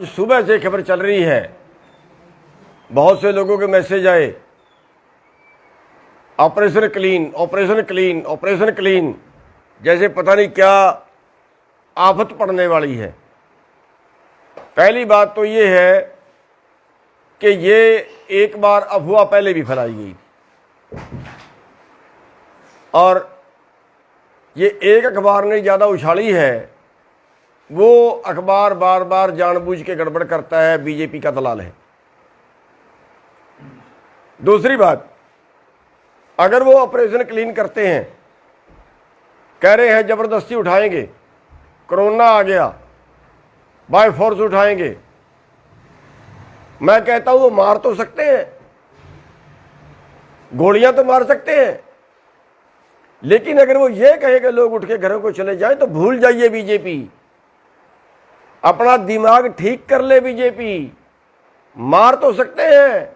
सुबह से खबर चल रही है, बहुत से लोगों के मैसेज आए, operation clean, operation clean, operation clean, जैसे पता नहीं क्या आफत पड़ने वाली है। पहली बात तो ये है कि ये एक बार अफवाह पहले भी फैलाई गई थी और ये एक अखबार ने ज़्यादा उछाली है। वो अखबार बार बार जानबूझ के गड़बड़ करता है, बीजेपी का दलाल है। दूसरी बात, अगर वो ऑपरेशन क्लीन करते हैं, कह रहे हैं जबरदस्ती उठाएंगे, कोरोना आ गया, बाय फोर्स उठाएंगे, मैं कहता हूं वो मार तो सकते हैं, गोलियां तो मार सकते हैं, लेकिन अगर वो ये कहे कि लोग उठ के घरों को चले जाएं तो भूल जाइए बीजेपी, अपना दिमाग ठीक कर ले बीजेपी। मार तो सकते हैं,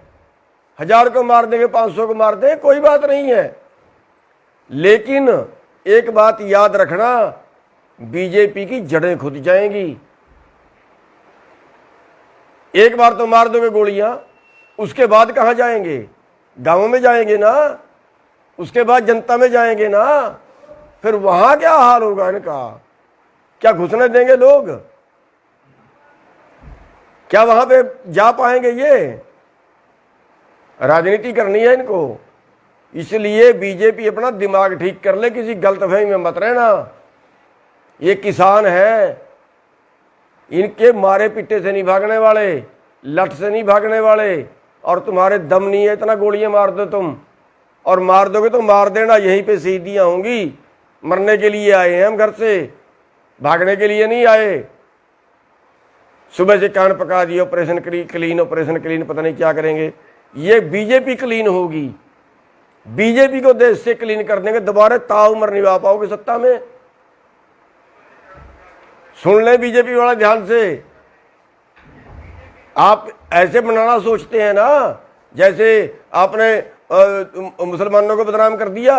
1000 को मार देंगे, 500 को मार देंगे, कोई बात नहीं है, लेकिन एक बात याद रखना, बीजेपी की जड़ें खुद जाएंगी। एक बार तो मार दोगे गोलियां, उसके बाद कहां जाएंगे? गांवों में जाएंगे ना, उसके बाद जनता में जाएंगे ना, फिर वहां क्या हाल होगा इनका? क्या घुसने देंगे लोग? क्या वहां पे जा पाएंगे? ये राजनीति करनी है इनको, इसलिए बीजेपी अपना दिमाग ठीक कर ले, किसी गलतफहमी में मत रहना। ये किसान है, इनके मारे पिट्टे से नहीं भागने वाले, लठ से नहीं भागने वाले, और तुम्हारे दम नहीं है इतना गोलियां मार दो तुम, और मार दोगे तो मार देना, यहीं पे शहीदियां होंगी। मरने के लिए आए हैं हम घर से, भागने के लिए नहीं आए। सुबह से कान पका दिए, ऑपरेशन क्लीन, ऑपरेशन क्लीन, पता नहीं क्या करेंगे। ये बीजेपी क्लीन होगी, बीजेपी को देश से क्लीन कर देंगे, दोबारा ताउम्र निभा पाओगे सत्ता में। सुन ले बीजेपी वाला ध्यान से, आप ऐसे बनाना सोचते हैं ना जैसे आपने मुसलमानों को बदनाम कर दिया,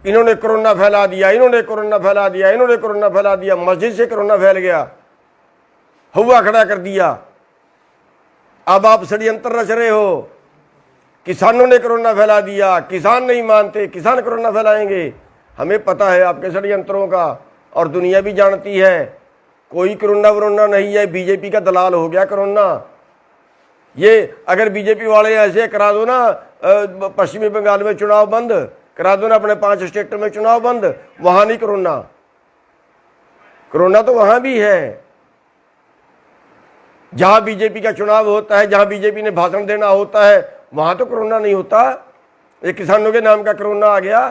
इन्होंने कोरोना फैला दिया, इन्होंने कोरोना फैला दिया, इन्होंने कोरोना फैला दिया, मस्जिद से कोरोना फैल गया, हुआ खड़ा कर दिया। अब आप षड्यंत्र रच रहे हो, किसानों ने कोरोना फैला दिया, किसान नहीं मानते, किसान कोरोना फैलाएंगे। हमें पता है आपके षड्यंत्रों का, और दुनिया भी जानती है, कोई कोरोना वरोना नहीं है, बीजेपी का दलाल हो गया कोरोना। ये अगर बीजेपी वाले ऐसे करा दो ना, पश्चिमी बंगाल में चुनाव बंद करा दो ना, अपने 5 स्टेटों में चुनाव बंद, वहां नहीं कोरोना, कोरोना तो वहां भी है। जहां बीजेपी का चुनाव होता है, जहां बीजेपी ने भाषण देना होता है, वहां तो कोरोना नहीं होता। ये किसानों के नाम का कोरोना आ गया,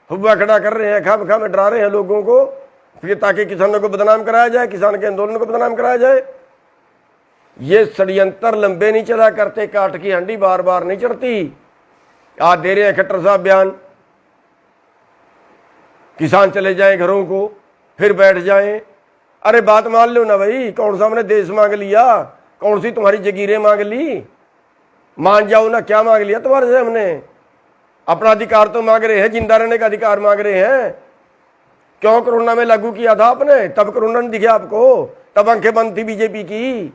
हुआ खड़ा कर रहे हैं, खाम खाम डरा रहे हैं लोगों को, फिर ताकि किसानों को बदनाम कराया जाए, किसान के आंदोलन को बदनाम कराया जाए। ये षड्यंत्र लंबे नहीं चला करते, काट की हंडी बार बार नहीं चढ़ती। आज दे रहे हैं खट्टर साहब बयान, किसान चले जाएं घरों को, फिर बैठ जाएं। अरे बात मान लो ना भाई, कौन सा हमने देश मांग लिया, कौन सी तुम्हारी जगीरें मांग ली? मान जाओ ना, क्या मांग लिया तुम्हारे से हमने? अपना अधिकार तो मांग रहे हैं, जिंदा रहने का अधिकार मांग रहे हैं। क्यों कोरोना में लागू किया था आपने? तब कोरोना नहीं दिखे आपको, तब आंखें बंद थी बीजेपी की।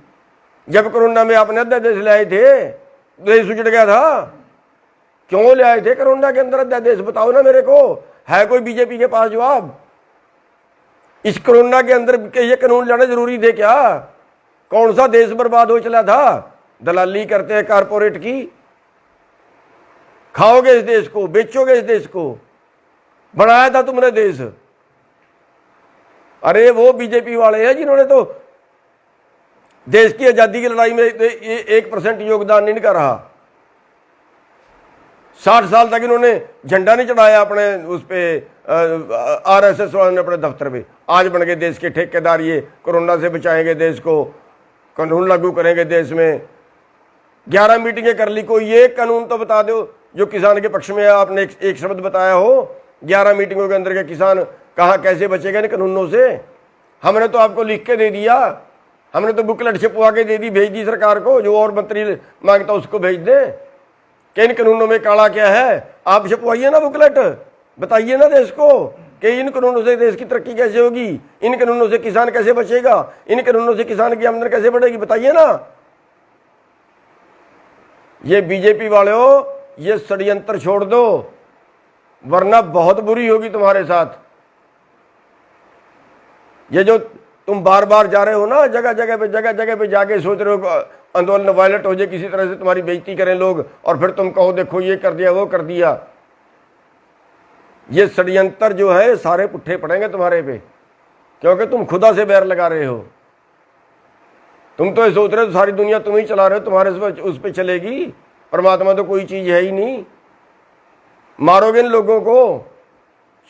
जब कोरोना में आपने अध्यादेश ले आए थे, देश उजड़ गया था। क्यों ले आए थे कोरोना के अंदर अध्यादेश? बताओ ना मेरे को, है कोई बीजेपी के पास जवाब? इस कोरोना के अंदर के ये कानून लाना जरूरी थे क्या? कौन सा देश बर्बाद हो चला था? दलाली करते हैं कारपोरेट की। खाओगे इस देश को, बेचोगे इस देश को, बनाया था तुमने देश। अरे वो बीजेपी वाले हैं जिन्होंने तो देश की आजादी की लड़ाई में 1% योगदान नहीं कर रहा। 60 साल तक इन्होंने झंडा नहीं चढ़ाया अपने उस पे, RSS वालों ने अपने दफ्तर पे। आज बन गए देश के ठेकेदार, ये कोरोना से बचाएंगे देश को, कानून लागू करेंगे देश में। 11 मीटिंगें कर ली, कोई एक कानून तो बता दो जो किसान के पक्ष में है। आपने एक शब्द बताया हो 11 मीटिंगों के अंदर के किसान कहाँ कैसे बचेगा इन कानूनों से? हमने तो आपको लिख के दे दिया, हमने तो बुकलेट छपवा के दे दी, भेज दी सरकार को, जो और मंत्री मांगता उसको भेज दे कि इन कानूनों में काला क्या है। आप छपवाइए ना बुकलेट, बताइए ना देश को। कि इन कानूनों से देश की तरक्की कैसे होगी, इन कानूनों से किसान कैसे बचेगा, इन कानूनों से किसान की आमदनी कैसे बढ़ेगी, बताइए ना। ये बीजेपी वाले हो, ये षड्यंत्र छोड़ दो, वरना बहुत बुरी होगी तुम्हारे साथ। ये जो तुम बार बार जा रहे हो ना, जगह जगह पे जाके सोच रहे हो आंदोलन वायलेंट हो जाए, किसी तरह से तुम्हारी बेइज्जती करें लोग, और फिर तुम कहो देखो ये कर दिया वो कर दिया। ये षड्यंत्र जो है सारे पुट्ठे पड़ेंगे तुम्हारे पे, क्योंकि तुम खुदा से बैर लगा रहे हो। तुम तो ये सोच रहे हो सारी दुनिया तुम ही चला रहे हो, तुम्हारे उस पर चलेगी, परमात्मा तो कोई चीज है ही नहीं। मारोगे इन लोगों को।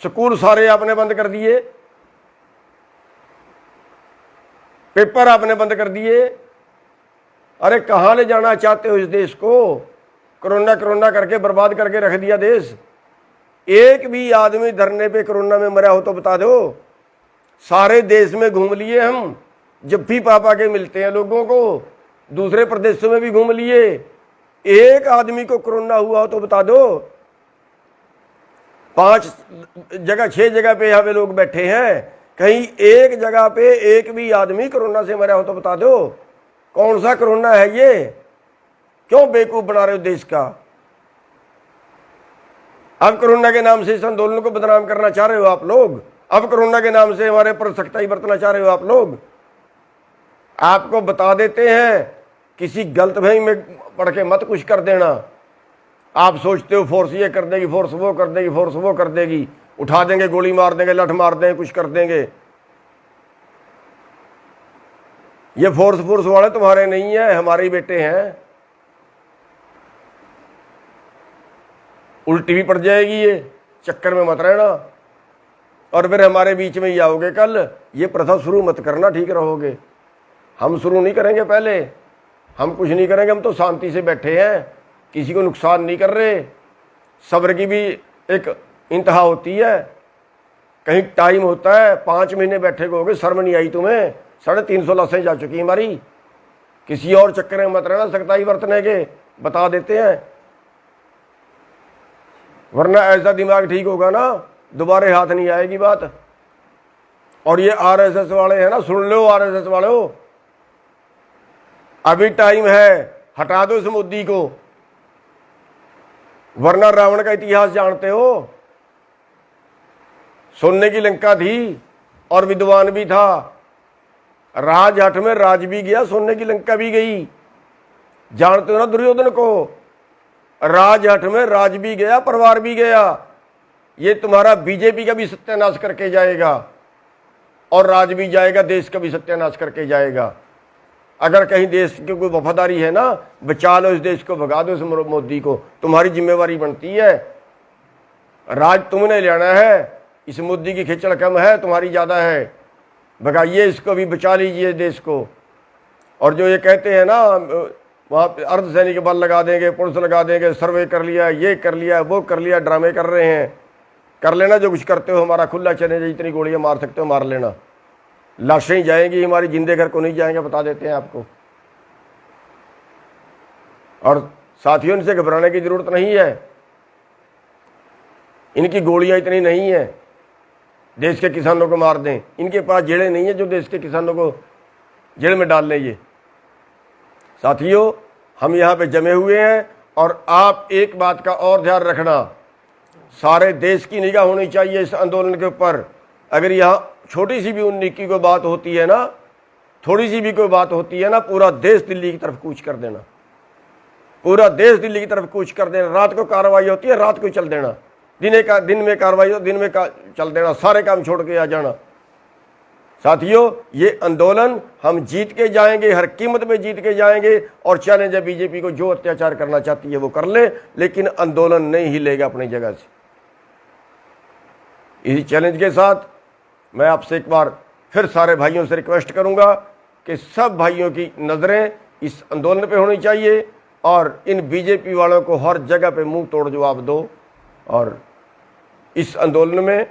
स्कूल सारे आपने बंद कर दिए, पेपर आपने बंद कर दिए। अरे कहाँ ले जाना चाहते हो इस देश को? कोरोना कोरोना करके बर्बाद करके रख दिया देश। एक भी आदमी धरने पे कोरोना में मरा हो तो बता दो। सारे देश में घूम लिए हम, जब भी पापा के मिलते हैं लोगों को, दूसरे प्रदेशों में भी घूम लिए, एक आदमी को कोरोना हुआ हो तो बता दो। 5 जगह 6 जगह पे यहाँ पे लोग बैठे हैं, कहीं एक जगह पे एक भी आदमी कोरोना से मरा हो तो बता दो। कौन सा कोरोना है ये? क्यों बेवकूफ बना रहे हो देश का? अब कोरोना के नाम से इस आंदोलन को बदनाम करना चाह रहे हो आप लोग। अब कोरोना के नाम से हमारे पर सख्ताई बरतना चाह रहे हो आप लोग। आपको बता देते हैं, किसी गलतफहमी में पढ़ के मत कुछ कर देना। आप सोचते हो फोर्स ये कर देगी, फोर्स वो कर देगी, फोर्स वो कर देगी, उठा देंगे, गोली मार देंगे, लठ मार देंगे, कुछ कर देंगे। ये फोर्स वाले तुम्हारे नहीं है, हमारे ही बेटे हैं। उल्टी भी पड़ जाएगी, ये चक्कर में मत रहना, और फिर हमारे बीच में ही आओगे कल। ये प्रथा शुरू मत करना, ठीक रहोगे। हम शुरू नहीं करेंगे, पहले हम कुछ नहीं करेंगे। हम तो शांति से बैठे हैं, किसी को नुकसान नहीं कर रहे। सब्र की भी एक इंतहा होती है, कहीं टाइम होता है। 5 महीने बैठे होगे, शर्म नहीं आई तुम्हें? 350 लाशें जा चुकी हमारी। किसी और चक्कर में मत रहना सख्ताई बरतने के, बता देते हैं, वरना ऐसा दिमाग ठीक होगा ना, दोबारा हाथ नहीं आएगी बात। और ये आरएसएस वाले हैं ना, सुन लो आरएसएस वाले हो, अभी टाइम है, हटा दो इस मोदी को, वरना रावण का इतिहास जानते हो। सोने की लंका थी और विद्वान भी था, राजहट में राज भी गया, सोने की लंका भी गई। जानते हो ना दुर्योधन को, राजहट में राज भी गया, परिवार भी गया। ये तुम्हारा बीजेपी का भी सत्यानाश करके जाएगा, और राज भी जाएगा, देश का भी सत्यानाश करके जाएगा। अगर कहीं देश की कोई वफादारी है ना, बचा लो इस देश को, भगा दो इस मोदी को, तुम्हारी जिम्मेवारी बनती है। राज तुमने लेना है, इस मोदी की खिचड़ कम है, तुम्हारी ज़्यादा है। भगाइए इसको भी, बचा लीजिए देश को। और जो ये कहते हैं ना, वहाँ पे अर्धसैनिक बल लगा देंगे, पुलिस लगा देंगे, सर्वे कर लिया, ये कर लिया, वो कर लिया, ड्रामे कर रहे हैं। कर लेना जो कुछ करते हो, हमारा खुला चैलेंज है, जितनी गोलियां मार सकते हो मार लेना। लाशें जाएंगी हमारी, जिंदे घर को नहीं जाएंगे, बता देते हैं आपको। और साथियों, इनसे घबराने की जरूरत नहीं है, इनकी गोलियां इतनी नहीं है देश के किसानों को मार दें। इनके पास जेलें नहीं है जो देश के किसानों को जेल में डाल लें। ये साथियों, हम यहाँ पे जमे हुए हैं, और आप एक बात का और ध्यान रखना, सारे देश की निगाह होनी चाहिए इस आंदोलन के ऊपर। अगर यहाँ छोटी सी भी उन्नीस की कोई बात होती है ना, थोड़ी सी भी कोई बात होती है ना, पूरा देश दिल्ली की तरफ कूच कर देना, पूरा देश दिल्ली की तरफ कूच कर देना। रात को कार्रवाई होती है, रात को चल देना, दिन में कार्रवाई हो, दिन में चल देना, सारे काम छोड़ के आ जाना। साथियों, ये आंदोलन हम जीत के जाएंगे, हर कीमत पे जीत के जाएंगे। और चैलेंज है बीजेपी को, जो अत्याचार करना चाहती है वो कर ले, लेकिन आंदोलन नहीं हिलेगा अपनी जगह से। इसी चैलेंज के साथ मैं आपसे एक बार फिर सारे भाइयों से रिक्वेस्ट करूंगा कि सब भाइयों की नज़रें इस आंदोलन पे होनी चाहिए, और इन बीजेपी वालों को हर जगह पे मुंह तोड़ जवाब दो। और इस आंदोलन में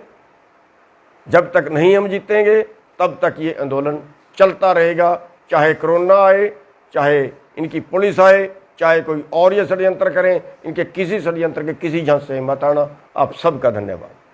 जब तक नहीं हम जीतेंगे, तब तक ये आंदोलन चलता रहेगा, चाहे कोरोना आए, चाहे इनकी पुलिस आए, चाहे कोई और ये षड्यंत्र करें। इनके किसी षड्यंत्र के किसी झांसे से मत आना। आप सबका धन्यवाद।